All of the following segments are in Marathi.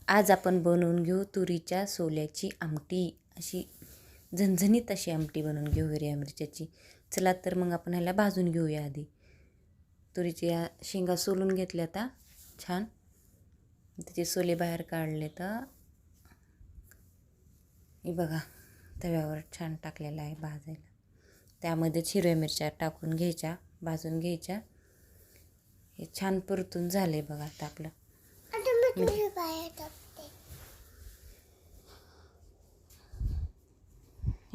आज आपण बनवून घेऊ तुरीच्या सोल्याची आमटी. अशी झणझणीत अशी आमटी बनवून घेऊ हिरव्या मिरच्याची. चला तर मग आपण ह्याला भाजून घेऊया. आधी तुरीच्या शेंगा सोलून घेतल्या आता छान, त्याचे सोले बाहेर काढले. तर हे बघा तव्यावर छान टाकलेला आहे भाजायला. त्यामध्ये हिरव्या मिरच्या टाकून घ्यायच्या, भाजून घ्यायच्या. हे छान परतून झाले बघा. आता आपलं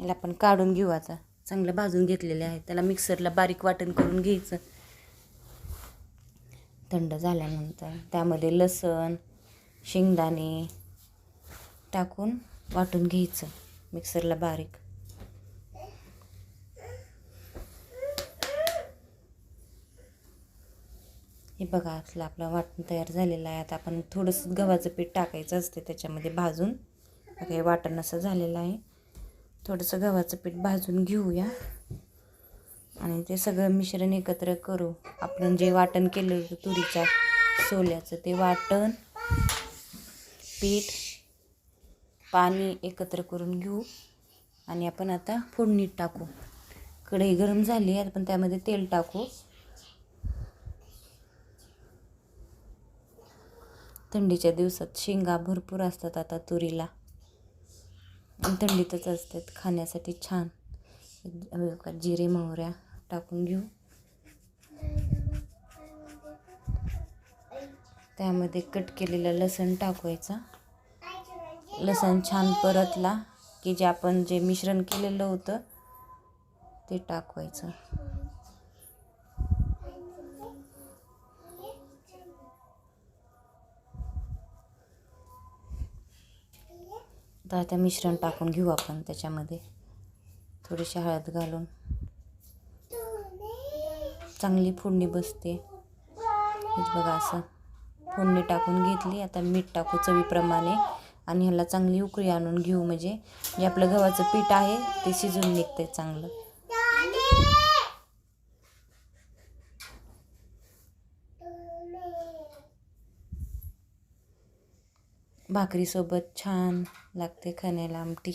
याला आपण काढून घेऊ. आता चांगलं भाजून घेतलेले आहे. त्याला मिक्सरला बारीक वाटण करून घ्यायचं. थंड झाल्यानंतर त्यामध्ये लसण, शेंगदाणे टाकून वाटून घ्यायचं मिक्सरला बारीक. हे बघा असलं आपलं वाटण तयार झालेलं आहे. आता आपण थोडंसं गव्हाचं पीठ टाकायचं असते त्याच्यामध्ये भाजून. हे वाटण असं झालेलं आहे. थोडंसं गव्हाचं पीठ भाजून घेऊया आणि ते सगळं मिश्रण एकत्र करू. आपण जे वाटण केलं होतं तुरीच्या सोल्याचं, ते वाटण, पीठ, पाणी एकत्र करून घेऊ आणि आपण आता फोडणीत टाकू. कढई गरम झाली आहे, आपण त्यामध्ये तेल टाकू. थंडीच्या दिवसात शेंगा भरपूर असतात आता तुरीला, थंडीतच असतात खाण्यासाठी छान. जिरे मोहऱ्या टाकून घेऊ. त्यामध्ये कट केलेलं लसण टाकायचं. लसण छान परतला की जे आपण जे मिश्रण केलेलं होतं ते टाकायचं. आता ते मिश्रण टाकून घेऊ आपण. त्याच्यामध्ये थोडीशी हळद घालून चांगली फोडणी बसते. हेच बघा असं फोडणी टाकून घेतली. आता मीठ टाकू चवीप्रमाणे आणि ह्याला चांगली उकळी आणून घेऊ. म्हणजे जे आपलं गव्हाचं पीठ आहे ते शिजून निघतंय चांगलं. भाकरीसोबत छान लागते खाण्याला आमटी.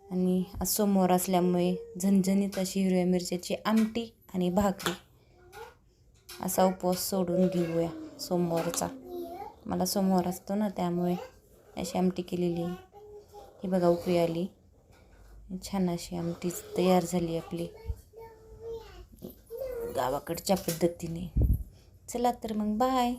आणि आज सोमवार असल्यामुळे झणझणीत अशी हिरव्या मिरच्याची आमटी आणि भाकरी असा उपवास सोडून घेऊया सोमवारचा. मला सोमवार असतो ना, त्यामुळे अशी आमटी केलेली आहे. ही बघा उकळी आली. छान अशी आमटी तयार झाली आपली गावाकडच्या पद्धतीने. चला तर मग बाय.